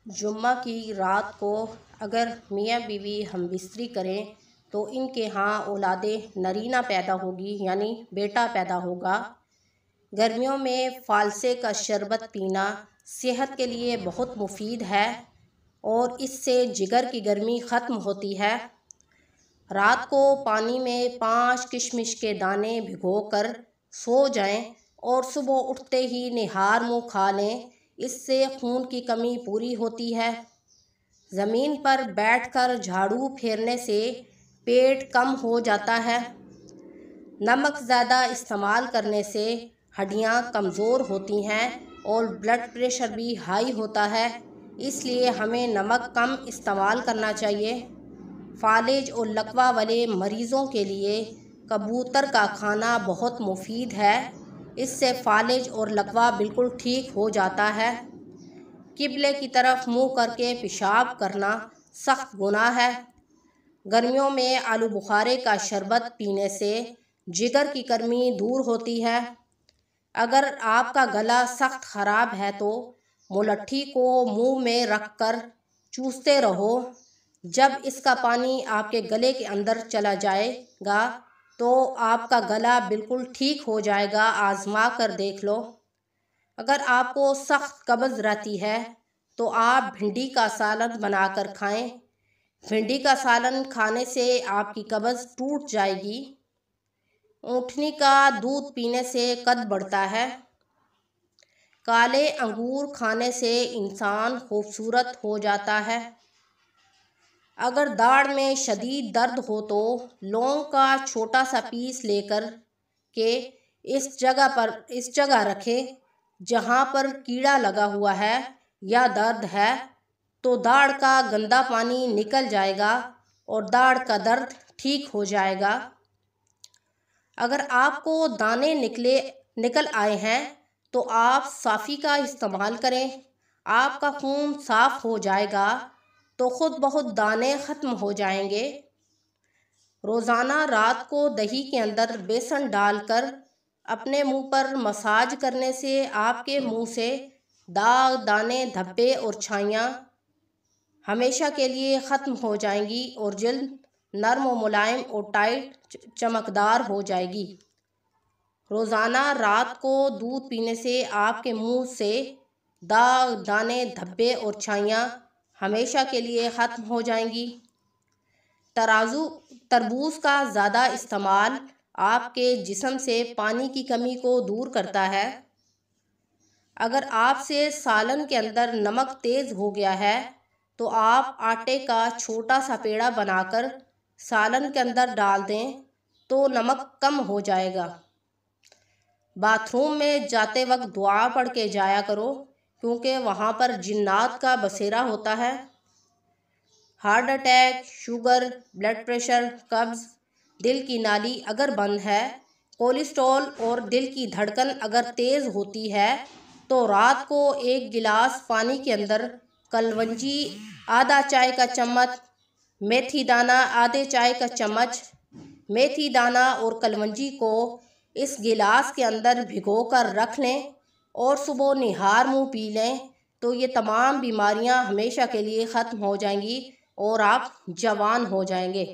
جمعہ کی رات کو اگر میاں بیوی ہم بستری کریں تو ان کے ہاں اولاد نرینہ پیدا ہوگی، یعنی بیٹا پیدا ہوگا۔ گرمیوں میں فالسے کا شربت پینا صحت کے لیے بہت مفید ہے اور اس سے جگر کی گرمی ختم ہوتی ہے۔ رات کو پانی میں 5 کشمش کے دانے بھگو کر سو جائیں اور صبح اٹھتے ہی نہار منہ کھا لیں، اس سے خون کی کمی پوری ہوتی ہے۔ زمین پر بیٹھ کر جھاڑو پھیرنے سے پیٹ کم ہو جاتا ہے۔ نمک زیادہ استعمال کرنے سے ہڈیاں کمزور ہوتی ہیں اور بلڈ پریشر بھی ہائی ہوتا ہے، اس لیے ہمیں نمک کم استعمال کرنا چاہیے۔ فالج اور لکوہ والے مریضوں کے لیے کبوتر کا کھانا بہت مفید ہے، اس سے فالج اور لکوہ بالکل ٹھیک ہو جاتا ہے۔ قبلے کی طرف منہ کر کے پیشاب کرنا سخت گناہ ہے۔ گرمیوں میں آلو بخارے کا شربت پینے سے جگر کی کمی دور ہوتی ہے۔ اگر آپ کا گلا سخت خراب ہے تو ملٹھی کو منہ میں رکھ کر چوستے رہو، جب اس کا پانی آپ کے گلے کے اندر چلا جائے گا تو آپ کا گلا بالکل ٹھیک ہو جائے گا، آزما کر دیکھ لو۔ اگر آپ کو سخت قبض رہتی ہے تو آپ بھنڈی کا سالن بنا کر کھائیں، بھنڈی کا سالن کھانے سے آپ کی قبض ٹوٹ جائے گی۔ اونٹنی کا دودھ پینے سے قد بڑھتا ہے۔ کالے انگور کھانے سے انسان خوبصورت ہو جاتا ہے۔ اگر داڑھ میں شدید درد ہو تو لونگ کا چھوٹا سا پیس لے کر کے اس جگہ رکھیں جہاں پر کیڑا لگا ہوا ہے یا درد ہے، تو داڑھ کا گندا پانی نکل جائے گا اور داڑھ کا درد ٹھیک ہو جائے گا۔ اگر آپ کو دانے نکل آئے ہیں تو آپ صافی کا استعمال کریں، آپ کا خون صاف ہو جائے گا تو خود بخود دانے ختم ہو جائیں گے۔ روزانہ رات کو دہی کے اندر بیسن ڈال کر اپنے منہ پر مساج کرنے سے آپ کے منہ سے داغ، دانے، دھبے اور چھائیاں ہمیشہ کے لیے ختم ہو جائیں گی اور جلد نرم و ملائم اور ٹائٹ چمکدار ہو جائے گی۔ روزانہ رات کو دودھ پینے سے آپ کے منہ سے داغ، دانے، دھبے اور چھائیاں ہمیشہ کے لیے ختم ہو جائیں گی۔ تربوز کا زیادہ استعمال آپ کے جسم سے پانی کی کمی کو دور کرتا ہے۔ اگر آپ سے سالن کے اندر نمک تیز ہو گیا ہے تو آپ آٹے کا چھوٹا سا پیڑا بنا کر سالن کے اندر ڈال دیں تو نمک کم ہو جائے گا۔ باتھ روم میں جاتے وقت دعا پڑھ کے جایا کرو کیونکہ وہاں پر جنات کا بسیرا ہوتا ہے۔ Heart attack, sugar, blood pressure, قبض، دل کی نالی اگر بند ہے، کولیسٹرول اور دل کی دھڑکن اگر تیز ہوتی ہے تو رات کو 1 گلاس پانی کے اندر کلونجی آدھا چائے کا چمچ، میتھی دانہ آدھے چائے کا چمچ، میتھی دانہ اور کلونجی کو اس گلاس کے اندر بھگو کر رکھ لیں اور صبح نہار منہ پی لیں تو یہ تمام بیماریاں ہمیشہ کے لیے ختم ہو جائیں گی اور آپ جوان ہو جائیں گے۔